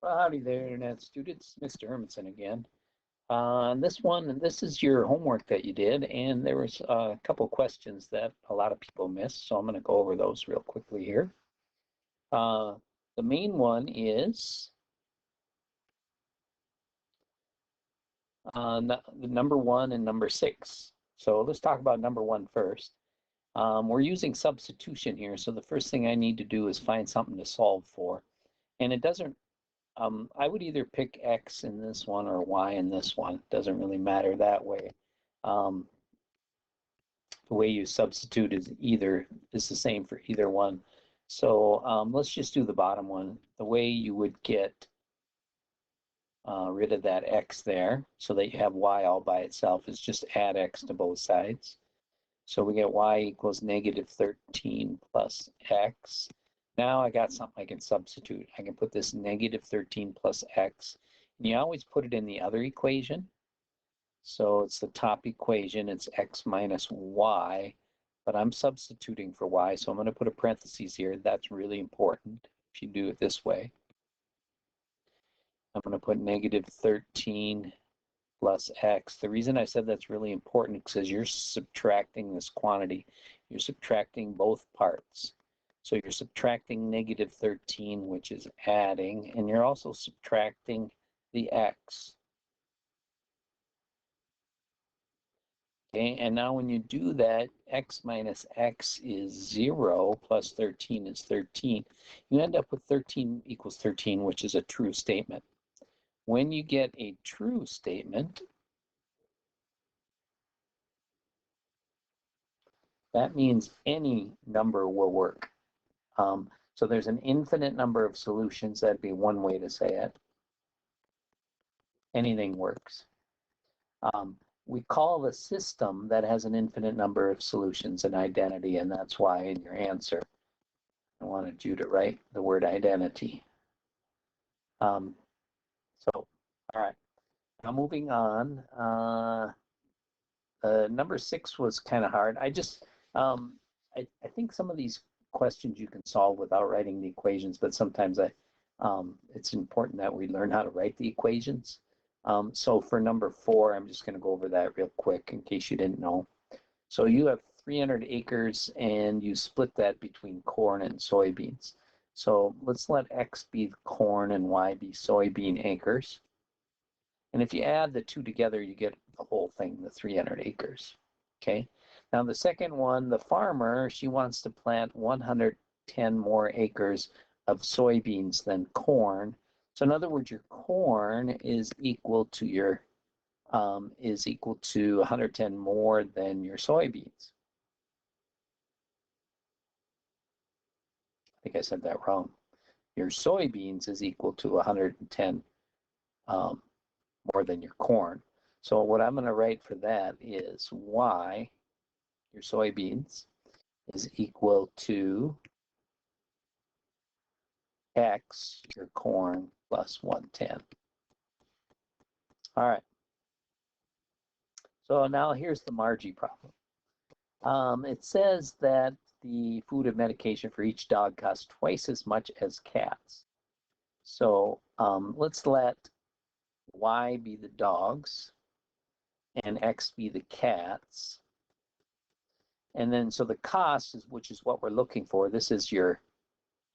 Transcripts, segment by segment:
Well, howdy there, Internet students. Mr. Hermanson again. This is your homework that you did, and there was a couple questions that a lot of people missed, so I'm going to go over those real quickly here. The main one is the number 1 and number 6. So let's talk about number 1 first. We're using substitution here, so the first thing I need to do is find something to solve for. And it doesn't I would either pick X in this one or Y in this one. It doesn't really matter that way. Um, the way you substitute is the same for either one. So let's just do the bottom one. The way you would get rid of that X there so that you have Y all by itself is just add X to both sides. So we get Y equals negative 13 plus X. Now I got something I can substitute. I can put this negative 13 plus X. And you always put it in the other equation. So it's the top equation. It's X minus Y. But I'm substituting for Y. So I'm going to put a parentheses here. That's really important if you do it this way. I'm going to put negative 13 plus X. The reason I said that's really important is because you're subtracting this quantity. You're subtracting both parts. So you're subtracting negative 13, which is adding, and you're also subtracting the X. Okay, and now when you do that, X minus X is 0, plus 13 is 13. You end up with 13 equals 13, which is a true statement. When you get a true statement, that means any number will work. So there's an infinite number of solutions. That'd be one way to say it. Anything works. We call the system that has an infinite number of solutions an identity, and that's why in your answer, I wanted you to write the word identity. All right. Now moving on. Number 6 was kind of hard. I think some of these questions you can solve without writing the equations, but sometimes it's important that we learn how to write the equations. So for number 4, I'm just going to go over that real quick in case you didn't know. So you have 300 acres and you split that between corn and soybeans. So let's let X be corn and Y be soybean acres. And if you add the two together, you get the whole thing, the 300 acres. Okay. Now the second one, the farmer, she wants to plant 110 more acres of soybeans than corn. So in other words, your corn is equal to 110 more than your soybeans. I think I said that wrong. Your soybeans is equal to 110 more than your corn. So what I'm going to write for that is Y, your soybeans, is equal to X, your corn, plus 110. All right. So now here's the Margie problem. It says that the food and medication for each dog costs twice as much as cats. So let's let Y be the dogs and X be the cats. And then so the cost, which is what we're looking for, this is your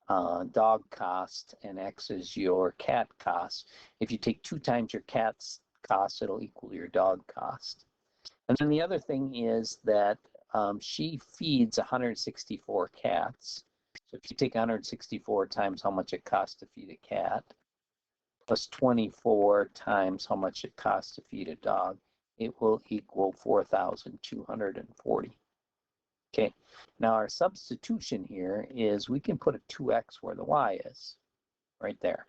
dog cost and X is your cat cost. If you take 2 times your cat's cost, it'll equal your dog cost. And then the other thing is that she feeds 164 cats. So if you take 164 times how much it costs to feed a cat, plus 24 times how much it costs to feed a dog, it will equal 4,240. Okay, now our substitution here is we can put a 2x where the y is, right there.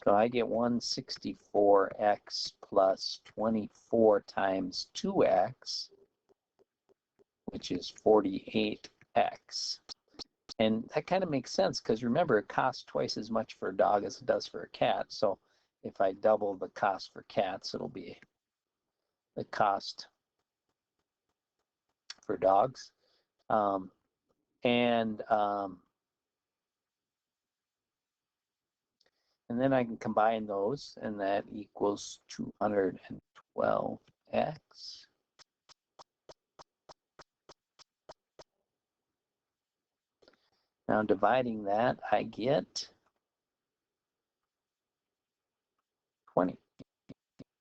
So I get 164x plus 24 times 2x, which is 48x. And that kind of makes sense because remember, it costs twice as much for a dog as it does for a cat. So if I double the cost for cats, it'll be the cost for dogs. And then I can combine those, and that equals 212x. Now dividing that, I get 20.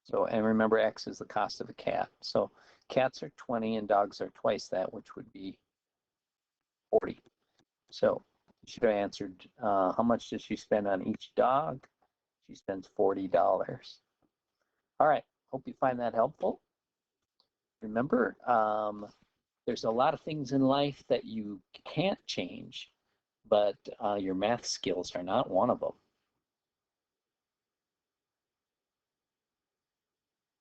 So, and remember, x is the cost of a cat. So cats are 20 and dogs are twice that, which would be 40. So should have answered, how much does she spend on each dog? She spends $40. All right, hope you find that helpful. Remember, there's a lot of things in life that you can't change, but your math skills are not one of them.